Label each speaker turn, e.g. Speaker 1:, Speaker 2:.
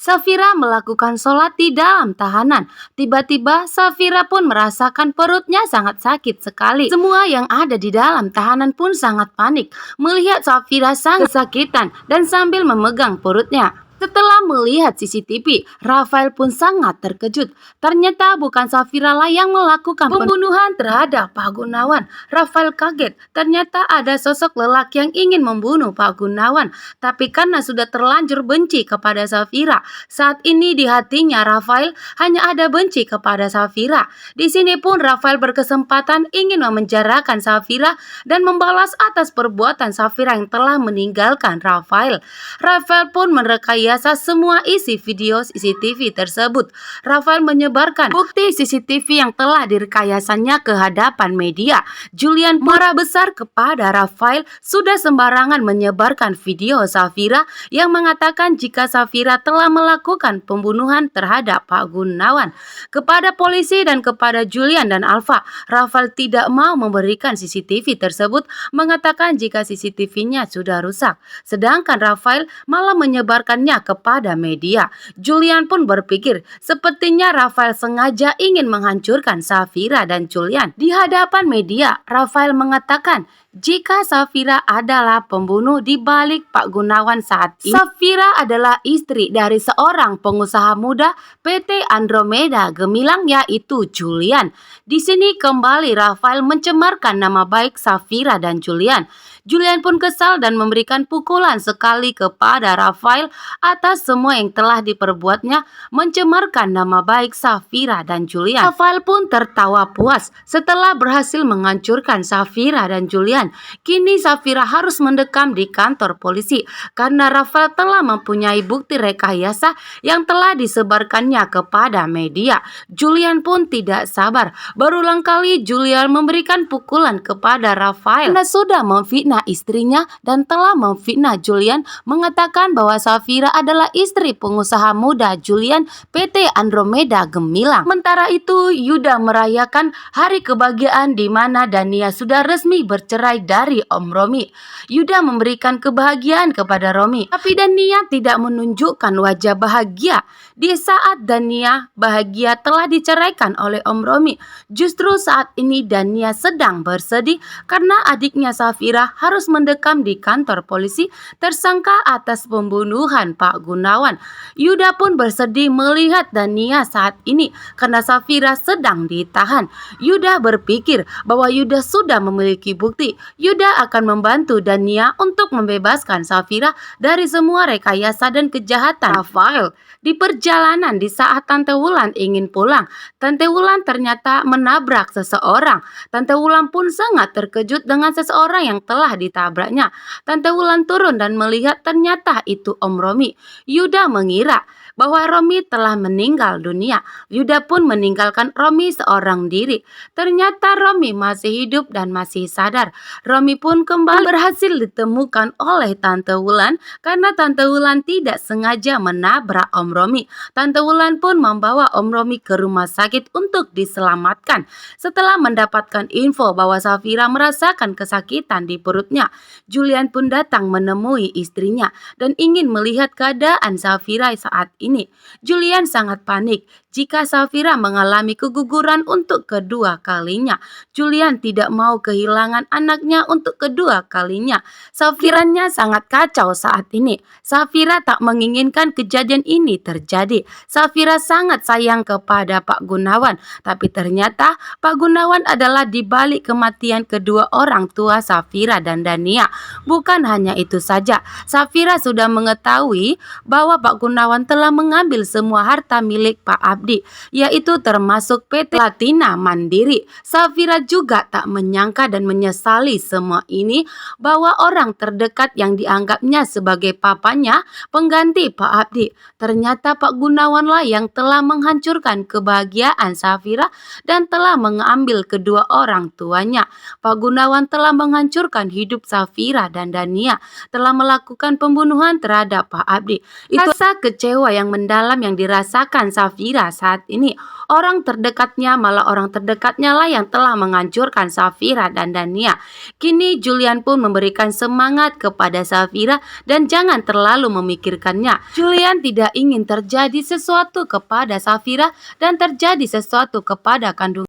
Speaker 1: Safira melakukan sholat di dalam tahanan. Tiba-tiba Safira pun merasakan perutnya sangat sakit sekali. Semua yang ada di dalam tahanan pun sangat panik melihat Safira sangat kesakitan dan sambil memegang perutnya. Setelah melihat CCTV, Rafael pun sangat terkejut. Ternyata bukan Safira lah yang melakukan pembunuhan terhadap Pak Gunawan. Rafael kaget, ternyata ada sosok lelaki yang ingin membunuh Pak Gunawan. Tapi karena sudah terlanjur benci kepada Safira, saat ini di hatinya Rafael hanya ada benci kepada Safira. Di sini pun Rafael berkesempatan ingin memenjarakan Safira dan membalas atas perbuatan Safira yang telah meninggalkan Rafael. Rafael pun merekayasa semua isi video CCTV tersebut. Rafael menyebarkan bukti CCTV yang telah direkayasanya ke hadapan media. Julian marah besar kepada Rafael sudah sembarangan menyebarkan video Safira yang mengatakan jika Safira telah melakukan pembunuhan terhadap Pak Gunawan. Kepada polisi dan kepada Julian dan Alfa, Rafael tidak mau memberikan CCTV tersebut, mengatakan jika CCTV-nya sudah rusak. Sedangkan Rafael malah menyebarkannya kepada media. Julian pun berpikir sepertinya Rafael sengaja ingin menghancurkan Safira dan Julian. Di hadapan media, Rafael mengatakan jika Safira adalah pembunuh di balik Pak Gunawan saat ini. Safira adalah istri dari seorang pengusaha muda PT Andromeda Gemilang, yaitu Julian. Di sini kembali Rafael mencemarkan nama baik Safira dan Julian. Julian pun kesal dan memberikan pukulan sekali kepada Rafael atas semua yang telah diperbuatnya mencemarkan nama baik Safira dan Julian. Rafael pun tertawa puas setelah berhasil menghancurkan Safira dan Julian. Kini Safira harus mendekam di kantor polisi karena Rafael telah mempunyai bukti rekayasa yang telah disebarkannya kepada media. Julian pun tidak sabar. Berulang kali Julian memberikan pukulan kepada Rafael karena sudah memfitnah istrinya dan telah memfitnah Julian, mengatakan bahwa Safira adalah istri pengusaha muda Julian PT Andromeda Gemilang. Sementara itu Yuda merayakan hari kebahagiaan di mana Dania sudah resmi bercerai dari Om Romi. Yuda memberikan kebahagiaan kepada Romi, tapi Dania tidak menunjukkan wajah bahagia. Di saat Dania bahagia telah diceraikan oleh Om Romi, justru saat ini Dania sedang bersedih karena adiknya Safira harus mendekam di kantor polisi tersangka atas pembunuhan Pak Gunawan. Yuda pun bersedih melihat Dania saat ini karena Safira sedang ditahan. Yuda berpikir bahwa Yuda sudah memiliki bukti. Yuda akan membantu Dania untuk membebaskan Safira dari semua rekayasa dan kejahatan Rafael. Di perjalanan di saat Tante Wulan ingin pulang, Tante Wulan ternyata menabrak seseorang. Tante Wulan pun sangat terkejut dengan seseorang yang telah ditabraknya. Tante Wulan turun dan melihat ternyata itu Om Romi. Yuda mengira bahwa Romi telah meninggal dunia. Yuda pun meninggalkan Romi seorang diri. Ternyata Romi masih hidup dan masih sadar. Romi pun kembali berhasil ditemukan oleh Tante Wulan karena Tante Wulan tidak sengaja menabrak Om Romi. Tante Wulan pun membawa Om Romi ke rumah sakit untuk diselamatkan. Setelah mendapatkan info bahwa Safira merasakan kesakitan di perutnya, Julian pun datang menemui istrinya dan ingin melihat keadaan Safira saat ini. Julian sangat panik jika Safira mengalami keguguran untuk kedua kalinya. Julian tidak mau kehilangan anaknya untuk kedua kalinya. Safiranya sangat kacau saat ini. Safira tak menginginkan kejadian ini terjadi. Safira sangat sayang kepada Pak Gunawan, tapi ternyata Pak Gunawan adalah di balik kematian kedua orang tua Safira dan Dania. Bukan hanya itu saja, Safira sudah mengetahui bahwa Pak Gunawan telah mengambil semua harta milik Pak Abdi, yaitu termasuk PT Latina Mandiri. Safira juga tak menyangka dan menyesali semua ini bahwa orang terdekat yang dianggapnya sebagai papanya, pengganti Pak Abdi, ternyata Pak Gunawanlah yang telah menghancurkan kebahagiaan Safira dan telah mengambil kedua orang tuanya. Pak Gunawan telah menghancurkan hidup Safira dan Dania, telah melakukan pembunuhan terhadap Pak Abdi. mengabdi. Itu rasa kecewa yang mendalam yang dirasakan Safira saat ini. Orang terdekatnya, malah orang terdekatnya lah yang telah menghancurkan Safira dan Dania. Kini Julian pun memberikan semangat kepada Safira dan jangan terlalu memikirkannya. Julian tidak ingin terjadi sesuatu kepada Safira dan terjadi sesuatu kepada kandungannya.